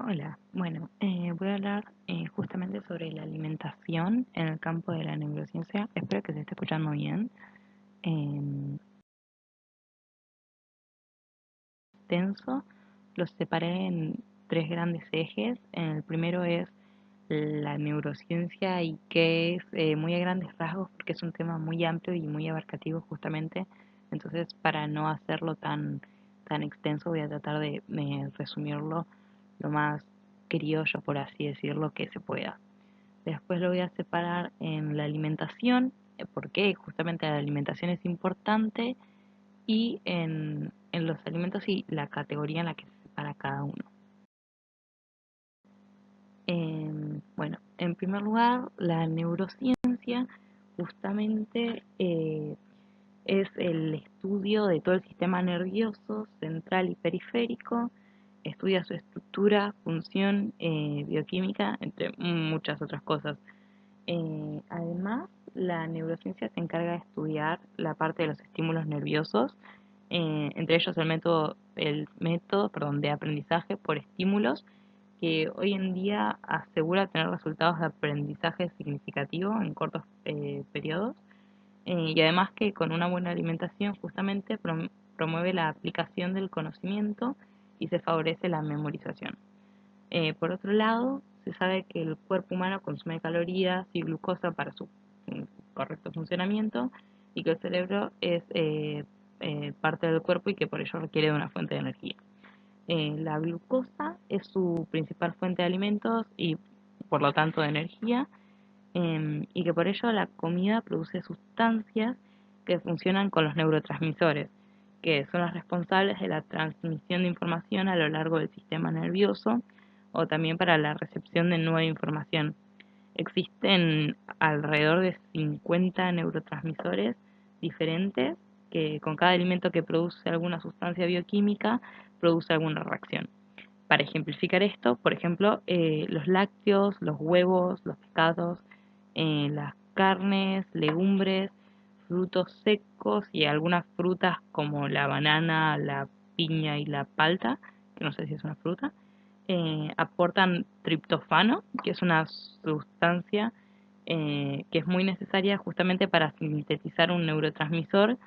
Hola, bueno, voy a hablar justamente sobre la alimentación en el campo de la neurociencia. Espero que se esté escuchando bien. Extenso, los separé en tres grandes ejes. El primero es la neurociencia y que es muy a grandes rasgos porque es un tema muy amplio y muy abarcativo justamente. Entonces, para no hacerlo tan extenso, voy a tratar de resumirlo lo más criollo, por así decirlo, que se pueda. Después lo voy a separar en la alimentación, porque justamente la alimentación es importante, y en los alimentos y la categoría en la que se separa cada uno. Bueno, en primer lugar, la neurociencia justamente es el estudio de todo el sistema nervioso central y periférico, estudia su estructura, función, bioquímica, entre muchas otras cosas. Además, la neurociencia se encarga de estudiar la parte de los estímulos nerviosos, entre ellos el método de aprendizaje por estímulos, que hoy en día asegura tener resultados de aprendizaje significativo en cortos periodos, y además que con una buena alimentación justamente promueve la aplicación del conocimiento y se favorece la memorización. Por otro lado, se sabe que el cuerpo humano consume calorías y glucosa para su correcto funcionamiento, y que el cerebro es parte del cuerpo y que por ello requiere de una fuente de energía. La glucosa es su principal fuente de alimentos y por lo tanto de energía, y que por ello la comida produce sustancias que funcionan con los neurotransmisores, que son los responsables de la transmisión de información a lo largo del sistema nervioso o también para la recepción de nueva información. Existen alrededor de 50 neurotransmisores diferentes que con cada alimento que produce alguna sustancia bioquímica produce alguna reacción. Para ejemplificar esto, por ejemplo, los lácteos, los huevos, los pescados, las carnes, legumbres, frutos secos y algunas frutas como la banana, la piña y la palta, que no sé si es una fruta, aportan triptofano, que es una sustancia que es muy necesaria justamente para sintetizar un neurotransmisor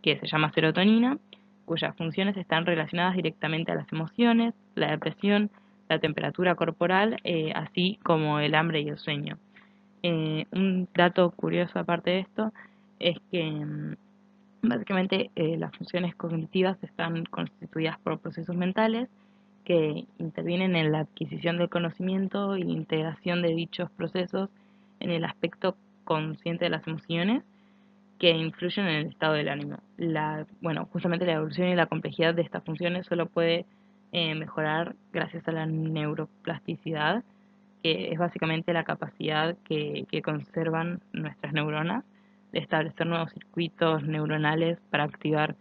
que se llama serotonina, cuyas funciones están relacionadas directamente a las emociones, la depresión, la temperatura corporal, así como el hambre y el sueño. Un dato curioso aparte de esto es que básicamente las funciones cognitivas están constituidas por procesos mentales que intervienen en la adquisición del conocimiento y la integración de dichos procesos en el aspecto consciente de las emociones que influyen en el estado del ánimo. Justamente la evolución y la complejidad de estas funciones solo puede mejorar gracias a la neuroplasticidad, que es básicamente la capacidad que conservan nuestras neuronas de establecer nuevos circuitos neuronales para activar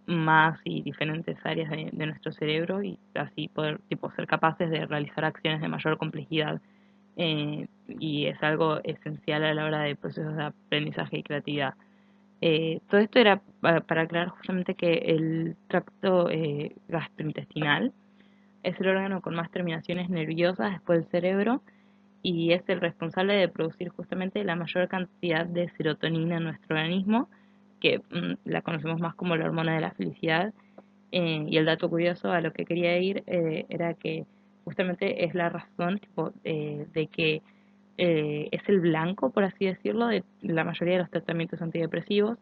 más y diferentes áreas de nuestro cerebro y así poder ser capaces de realizar acciones de mayor complejidad. Y es algo esencial a la hora de procesos de aprendizaje y creatividad. Todo esto era para aclarar justamente que el tracto gastrointestinal es el órgano con más terminaciones nerviosas después del cerebro y es el responsable de producir justamente la mayor cantidad de serotonina en nuestro organismo, que la conocemos más como la hormona de la felicidad. Y el dato curioso a lo que quería ir era que justamente es la razón de que es el blanco, por así decirlo, de la mayoría de los tratamientos antidepresivos,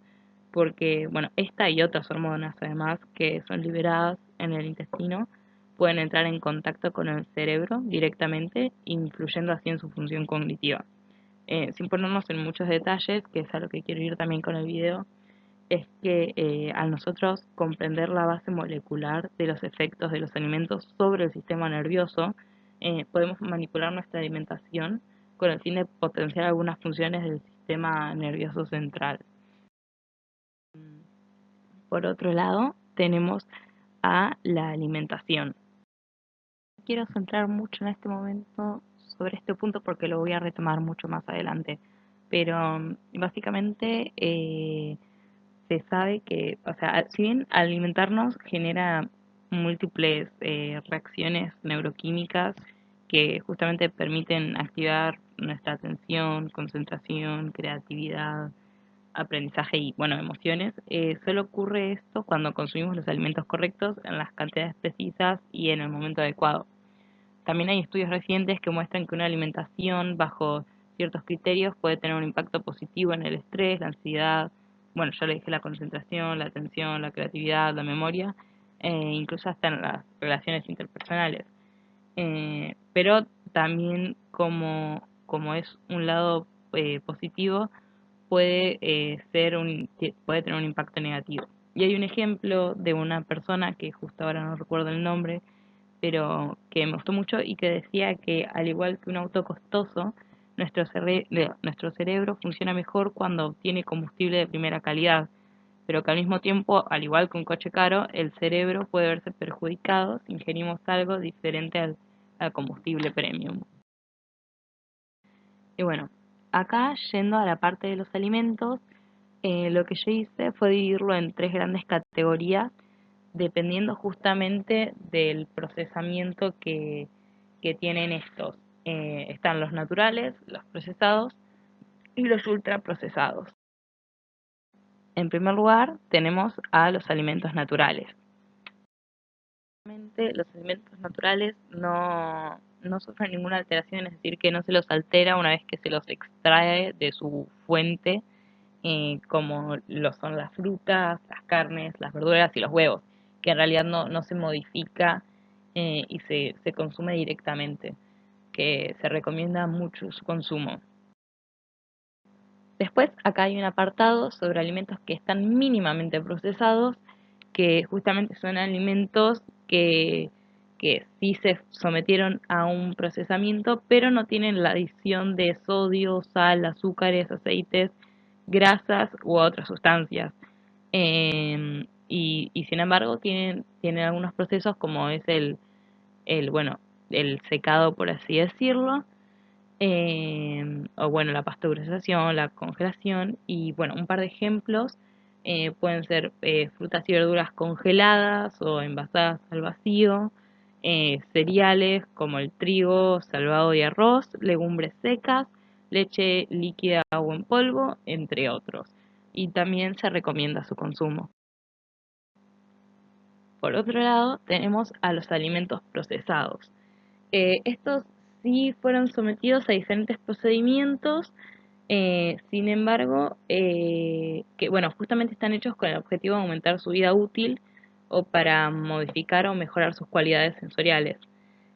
porque, bueno, esta y otras hormonas, además, que son liberadas en el intestino, pueden entrar en contacto con el cerebro directamente, influyendo así en su función cognitiva. Sin ponernos en muchos detalles, que es a lo que quiero ir también con el video, es que al nosotros comprender la base molecular de los efectos de los alimentos sobre el sistema nervioso, podemos manipular nuestra alimentación con el fin de potenciar algunas funciones del sistema nervioso central. Por otro lado, tenemos a la alimentación. Quiero centrar mucho en este momento sobre este punto porque lo voy a retomar mucho más adelante, pero básicamente se sabe que, o sea, si bien alimentarnos genera múltiples reacciones neuroquímicas que justamente permiten activar nuestra atención, concentración, creatividad, aprendizaje y, bueno, emociones. Solo ocurre esto cuando consumimos los alimentos correctos en las cantidades precisas y en el momento adecuado. También hay estudios recientes que muestran que una alimentación bajo ciertos criterios puede tener un impacto positivo en el estrés, la ansiedad, bueno, ya le dije, la concentración, la atención, la creatividad, la memoria, incluso hasta en las relaciones interpersonales. Pero también como es un lado positivo, puede tener un impacto negativo. Y hay un ejemplo de una persona que justo ahora no recuerdo el nombre, pero que me gustó mucho y que decía que al igual que un auto costoso, nuestro cerebro funciona mejor cuando obtiene combustible de primera calidad, pero que al mismo tiempo, al igual que un coche caro, el cerebro puede verse perjudicado si ingerimos algo diferente al combustible premium. Y bueno, acá yendo a la parte de los alimentos, lo que yo hice fue dividirlo en tres grandes categorías, dependiendo justamente del procesamiento que tienen estos. Están los naturales, los procesados y los ultraprocesados. En primer lugar, tenemos a los alimentos naturales. Los alimentos naturales no sufren ninguna alteración, es decir, que no se los altera una vez que se los extrae de su fuente, como lo son las frutas, las carnes, las verduras y los huevos, que en realidad no se modifica y se consume directamente, que se recomienda mucho su consumo. Después, acá hay un apartado sobre alimentos que están mínimamente procesados, que justamente son alimentos que sí se sometieron a un procesamiento, pero no tienen la adición de sodio, sal, azúcares, aceites, grasas u otras sustancias. Y sin embargo tienen algunos procesos como es bueno, el secado, por así decirlo, o bueno, la pasteurización, la congelación, y bueno, un par de ejemplos pueden ser frutas y verduras congeladas o envasadas al vacío, cereales como el trigo, salvado y arroz, legumbres secas, leche líquida o en polvo, entre otros. Y también se recomienda su consumo. Por otro lado, tenemos a los alimentos procesados. Estos sí fueron sometidos a diferentes procedimientos, sin embargo, que bueno, justamente están hechos con el objetivo de aumentar su vida útil o para modificar o mejorar sus cualidades sensoriales.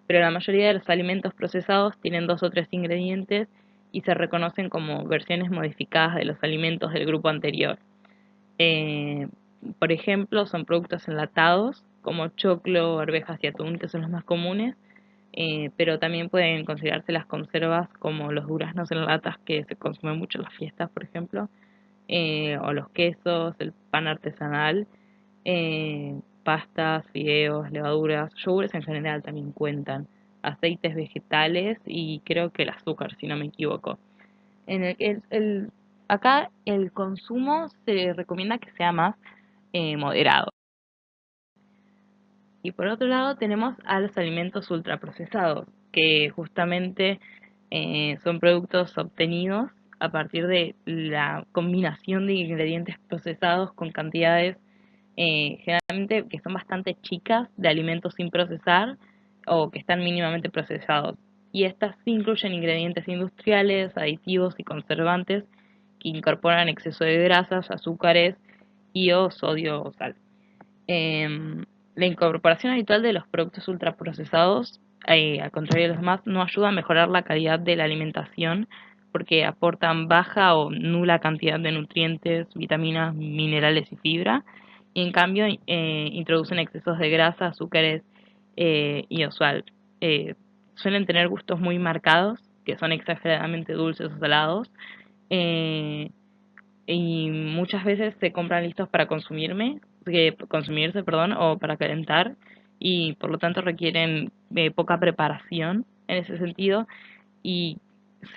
Pero la mayoría de los alimentos procesados tienen dos o tres ingredientes y se reconocen como versiones modificadas de los alimentos del grupo anterior. Eh, por ejemplo, son productos enlatados como choclo, arvejas y atún, que son los más comunes, pero también pueden considerarse las conservas como los duraznos en latas que se consumen mucho en las fiestas, por ejemplo, o los quesos, el pan artesanal, pastas, fideos, levaduras, yogures en general también cuentan, aceites vegetales y creo que el azúcar, si no me equivoco. En acá el consumo se recomienda que sea más moderado. Y por otro lado tenemos a los alimentos ultraprocesados, que justamente son productos obtenidos a partir de la combinación de ingredientes procesados con cantidades generalmente que son bastante chicas de alimentos sin procesar o que están mínimamente procesados. Y estas sí incluyen ingredientes industriales, aditivos y conservantes que incorporan exceso de grasas, azúcares y o sodio o sal. La incorporación habitual de los productos ultraprocesados, al contrario de los demás, no ayuda a mejorar la calidad de la alimentación porque aportan baja o nula cantidad de nutrientes, vitaminas, minerales y fibra, y en cambio introducen excesos de grasa, azúcares y sal. Suelen tener gustos muy marcados, que son exageradamente dulces o salados, eh, y muchas veces se compran listos para consumirse, perdón, o para calentar, y por lo tanto requieren poca preparación en ese sentido, y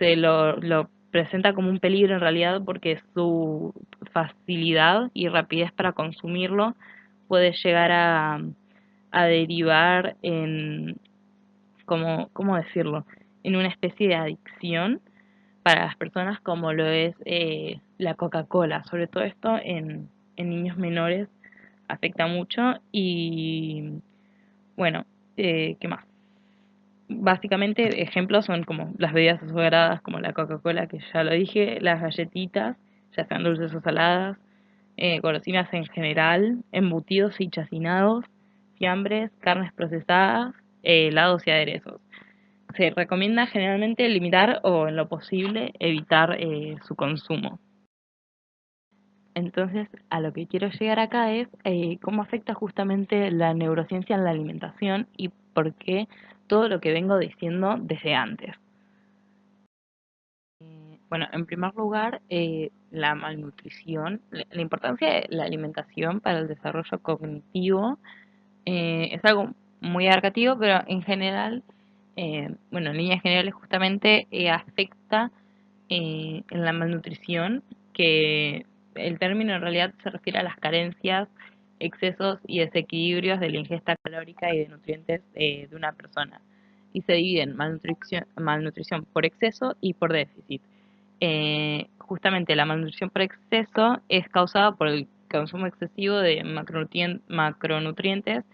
lo presenta como un peligro en realidad porque su facilidad y rapidez para consumirlo puede llegar a derivar en, ¿cómo decirlo? En una especie de adicción para las personas como lo es la Coca-Cola. Sobre todo esto en niños menores afecta mucho y bueno, ¿qué más? Básicamente ejemplos son como las bebidas azucaradas como la Coca-Cola, que ya lo dije, las galletitas, ya sean dulces o saladas, golosinas en general, embutidos y chacinados, fiambres, carnes procesadas, helados y aderezos. Se recomienda generalmente limitar o en lo posible evitar su consumo. Entonces, a lo que quiero llegar acá es cómo afecta justamente la neurociencia en la alimentación y por qué todo lo que vengo diciendo desde antes. Bueno, en primer lugar, la malnutrición, la importancia de la alimentación para el desarrollo cognitivo es algo muy abarcativo, pero en general, bueno, en líneas generales justamente afecta en la malnutrición, que el término en realidad se refiere a las carencias, excesos y desequilibrios de la ingesta calórica y de nutrientes de una persona. Y se divide en malnutrición por exceso y por déficit. Justamente la malnutrición por exceso es causada por el consumo excesivo de macronutrientes,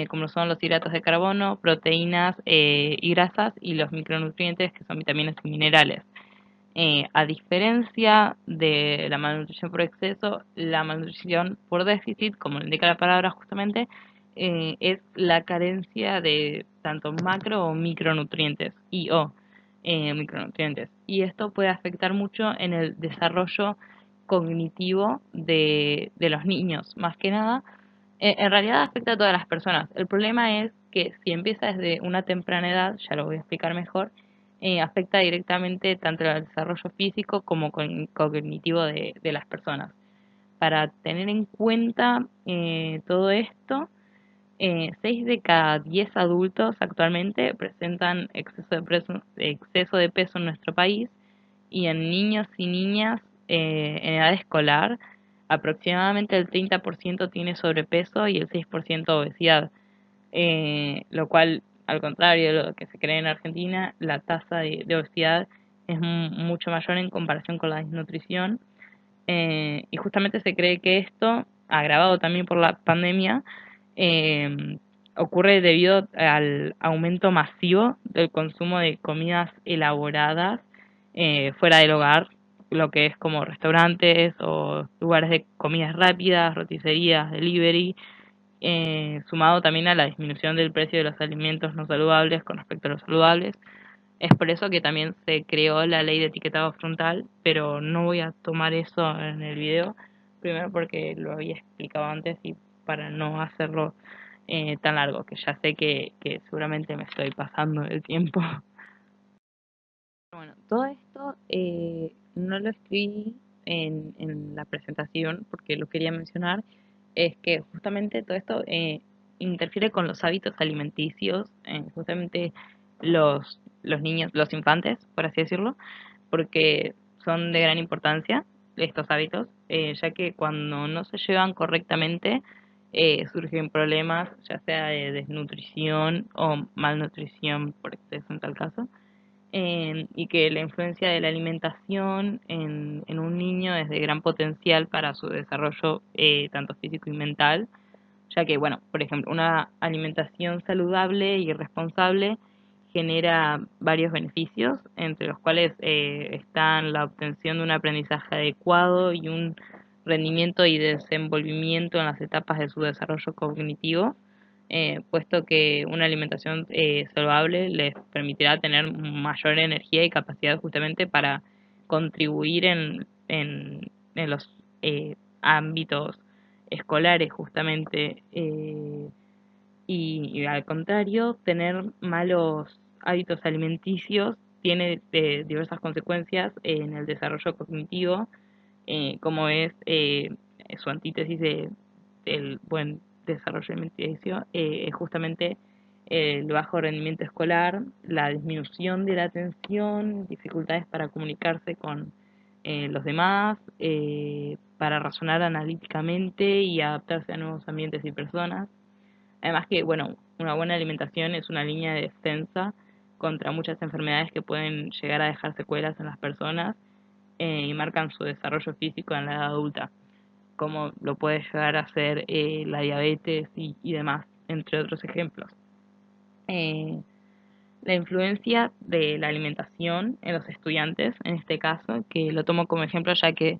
como son los hidratos de carbono, proteínas y grasas, y los micronutrientes, que son vitaminas y minerales. A diferencia de la malnutrición por exceso, la malnutrición por déficit, como indica la palabra justamente, es la carencia de tanto macro o micronutrientes o micronutrientes. Y esto puede afectar mucho en el desarrollo cognitivo de los niños, más que nada. En realidad afecta a todas las personas. El problema es que si empieza desde una temprana edad, ya lo voy a explicar mejor, afecta directamente tanto al desarrollo físico como cognitivo de las personas. Para tener en cuenta todo esto, 6 de cada 10 adultos actualmente presentan exceso de peso en nuestro país, y en niños y niñas en edad escolar aproximadamente el 30% tiene sobrepeso y el 6% obesidad, lo cual, al contrario de lo que se cree en Argentina, la tasa de obesidad es mucho mayor en comparación con la desnutrición, y justamente se cree que esto, agravado también por la pandemia, eh, ocurre debido al aumento masivo del consumo de comidas elaboradas fuera del hogar, lo que es como restaurantes o lugares de comidas rápidas, roticerías, delivery, sumado también a la disminución del precio de los alimentos no saludables con respecto a los saludables. Es por eso que también se creó la ley de etiquetado frontal, pero no voy a tomar eso en el video, primero porque lo había explicado antes y para no hacerlo tan largo, que ya sé que seguramente me estoy pasando el tiempo. Bueno, todo esto no lo escribí en la presentación porque lo quería mencionar, es que justamente todo esto interfiere con los hábitos alimenticios, justamente los niños, los infantes, por así decirlo, porque son de gran importancia estos hábitos, ya que cuando no se llevan correctamente surgen problemas, ya sea de desnutrición o malnutrición por exceso en tal caso, y que la influencia de la alimentación en un niño es de gran potencial para su desarrollo tanto físico y mental, ya que, bueno, por ejemplo, una alimentación saludable y responsable genera varios beneficios, entre los cuales están la obtención de un aprendizaje adecuado y un rendimiento y desenvolvimiento en las etapas de su desarrollo cognitivo, puesto que una alimentación saludable les permitirá tener mayor energía y capacidad justamente para contribuir en los ámbitos escolares justamente, y al contrario, tener malos hábitos alimenticios tiene diversas consecuencias en el desarrollo cognitivo, como es su antítesis del buen desarrollo alimenticio, es justamente el bajo rendimiento escolar, la disminución de la atención, dificultades para comunicarse con los demás, para razonar analíticamente y adaptarse a nuevos ambientes y personas, Además que, bueno, una buena alimentación es una línea de defensa contra muchas enfermedades que pueden llegar a dejar secuelas en las personas y marcan su desarrollo físico en la edad adulta, como lo puede llegar a ser la diabetes y demás, entre otros ejemplos. Eh, la influencia de la alimentación en los estudiantes, en este caso, que lo tomo como ejemplo ya que,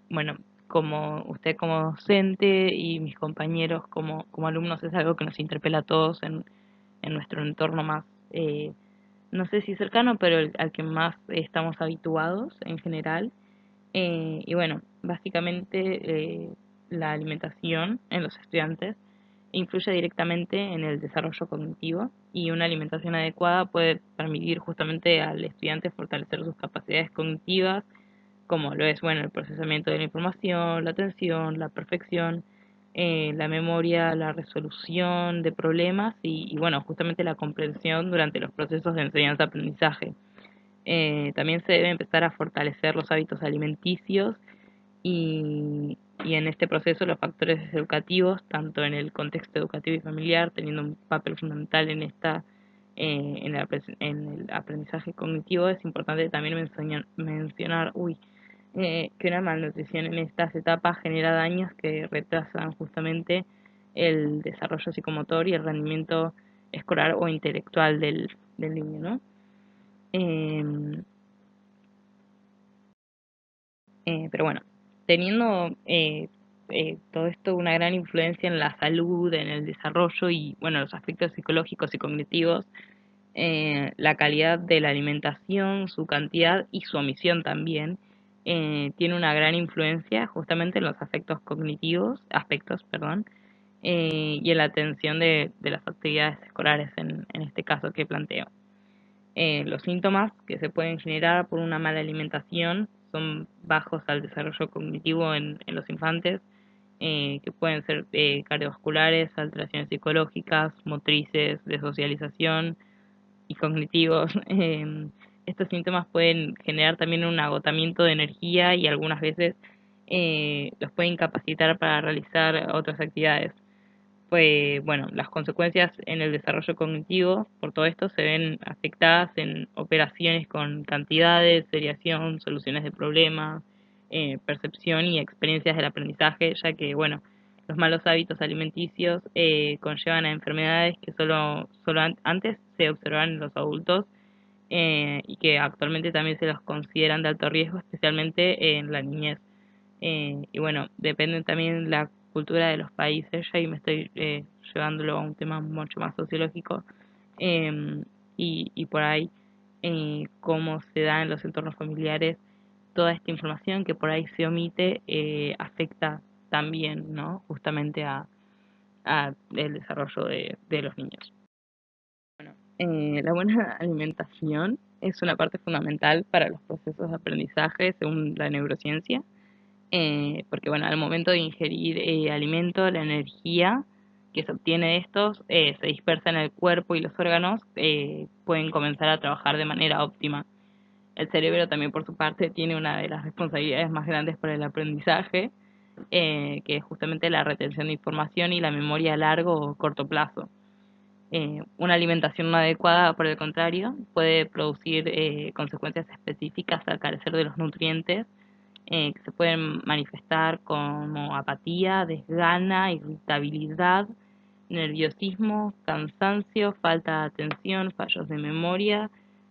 bueno, como usted como docente y mis compañeros como alumnos es algo que nos interpela a todos en nuestro entorno más, no sé si cercano, pero al que más estamos habituados en general. Y bueno, básicamente la alimentación en los estudiantes influye directamente en el desarrollo cognitivo y una alimentación adecuada puede permitir justamente al estudiante fortalecer sus capacidades cognitivas, como lo es, bueno, el procesamiento de la información, la atención, la perfección, la memoria, la resolución de problemas y, bueno, justamente la comprensión durante los procesos de enseñanza-aprendizaje. También se debe empezar a fortalecer los hábitos alimenticios y en este proceso los factores educativos, tanto en el contexto educativo y familiar, teniendo un papel fundamental en en el aprendizaje cognitivo, es importante también mencionar que una malnutrición en estas etapas genera daños que retrasan justamente el desarrollo psicomotor y el rendimiento escolar o intelectual del niño, ¿no? Em, pero bueno, teniendo todo esto una gran influencia en la salud, en el desarrollo y bueno, los aspectos psicológicos y cognitivos, la calidad de la alimentación, su cantidad y su omisión también tiene una gran influencia justamente en los aspectos, perdón, y en la atención de las actividades escolares en este caso que planteo. Los síntomas que se pueden generar por una mala alimentación son bajos al desarrollo cognitivo en los infantes, que pueden ser cardiovasculares, alteraciones psicológicas, motrices, de socialización y cognitivos. Estos síntomas pueden generar también un agotamiento de energía y algunas veces los pueden incapacitar para realizar otras actividades. Pues bueno, las consecuencias en el desarrollo cognitivo por todo esto se ven afectadas en operaciones con cantidades, seriación, soluciones de problemas, percepción y experiencias del aprendizaje, ya que bueno, los malos hábitos alimenticios conllevan a enfermedades que antes se observaban en los adultos y que actualmente también se los consideran de alto riesgo, especialmente en la niñez. Y bueno, depende también la cultura de los países, ya ahí me estoy llevándolo a un tema mucho más sociológico, y por ahí cómo se da en los entornos familiares toda esta información que por ahí se omite, afecta también, ¿no? Justamente a el desarrollo de los niños. Bueno, la buena alimentación es una parte fundamental para los procesos de aprendizaje según la neurociencia, porque bueno, al momento de ingerir alimento, la energía que se obtiene de estos se dispersa en el cuerpo y los órganos pueden comenzar a trabajar de manera óptima. El cerebro también por su parte tiene una de las responsabilidades más grandes para el aprendizaje, que es justamente la retención de información y la memoria a largo o corto plazo. Una alimentación no adecuada, por el contrario, puede producir consecuencias específicas al carecer de los nutrientes que se pueden manifestar como apatía, desgana, irritabilidad, nerviosismo, cansancio, falta de atención, fallos de memoria,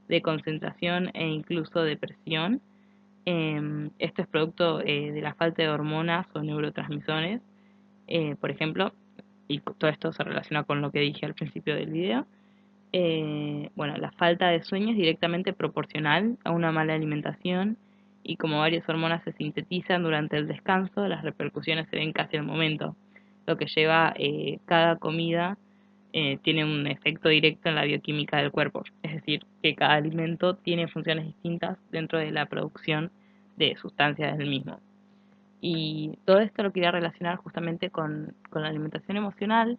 de concentración e incluso depresión. Esto es producto de la falta de hormonas o neurotransmisores, por ejemplo, y todo esto se relaciona con lo que dije al principio del video. Bueno, la falta de sueño es directamente proporcional a una mala alimentación y como varias hormonas se sintetizan durante el descanso, las repercusiones se ven casi al momento, lo que lleva cada comida tiene un efecto directo en la bioquímica del cuerpo, es decir, que cada alimento tiene funciones distintas dentro de la producción de sustancias del mismo. Y todo esto lo quería relacionar justamente con la alimentación emocional,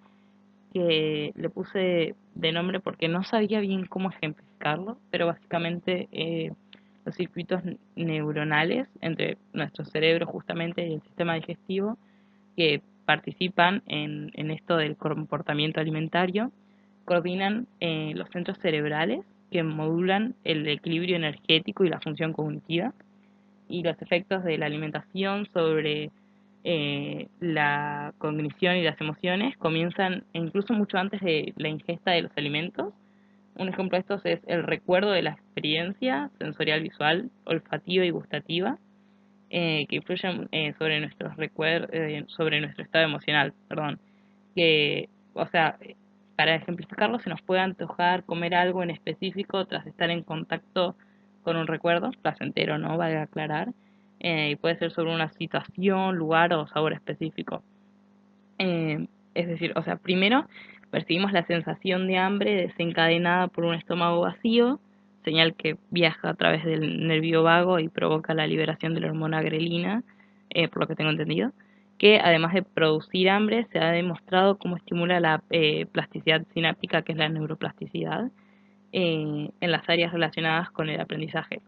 que le puse de nombre porque no sabía bien cómo ejemplificarlo, pero básicamente los circuitos neuronales entre nuestro cerebro justamente y el sistema digestivo, que participan en esto del comportamiento alimentario coordinan los centros cerebrales que modulan el equilibrio energético y la función cognitiva y los efectos de la alimentación sobre la cognición y las emociones comienzan incluso mucho antes de la ingesta de los alimentos. Un ejemplo de estos es el recuerdo de la experiencia sensorial, visual, olfativa y gustativa, que influyen sobre sobre nuestro estado emocional, perdón. Que, o sea, para ejemplificarlo, se nos puede antojar comer algo en específico tras estar en contacto con un recuerdo, placentero, ¿no? Vale aclarar, y puede ser sobre una situación, lugar o sabor específico. Es decir, o sea, primero percibimos la sensación de hambre desencadenada por un estómago vacío, señal que viaja a través del nervio vago y provoca la liberación de la hormona grelina, por lo que tengo entendido, que además de producir hambre, se ha demostrado cómo estimula la plasticidad sináptica, que es la neuroplasticidad, en las áreas relacionadas con el aprendizaje.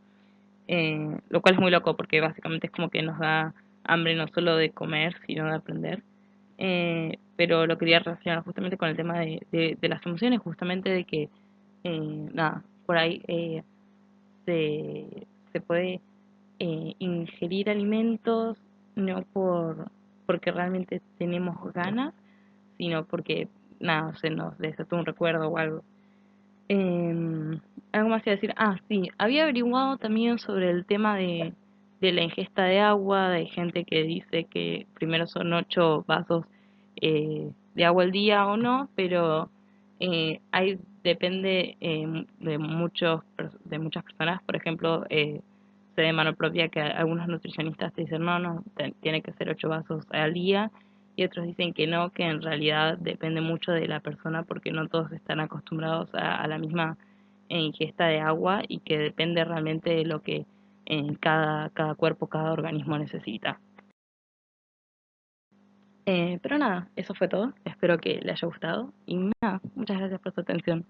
Lo cual es muy loco porque básicamente es como que nos da hambre no solo de comer, sino de aprender. Pero lo quería relacionar justamente con el tema de las emociones, justamente de que, nada, por ahí se puede ingerir alimentos no porque realmente tenemos ganas, sino porque, nada, se nos desató un recuerdo o algo. Algo más que decir. Ah, sí, había averiguado también sobre el tema de la ingesta de agua, de gente que dice que primero son 8 vasos de agua al día o no, pero depende de muchas personas. Por ejemplo, sé de mano propia que algunos nutricionistas te dicen, no, no, tiene que ser 8 vasos al día, y otros dicen que no, que en realidad depende mucho de la persona porque no todos están acostumbrados a la misma ingesta de agua y que depende realmente de lo que cada cuerpo, cada organismo necesita. Pero nada, eso fue todo. Espero que le haya gustado y nada, muchas gracias por su atención.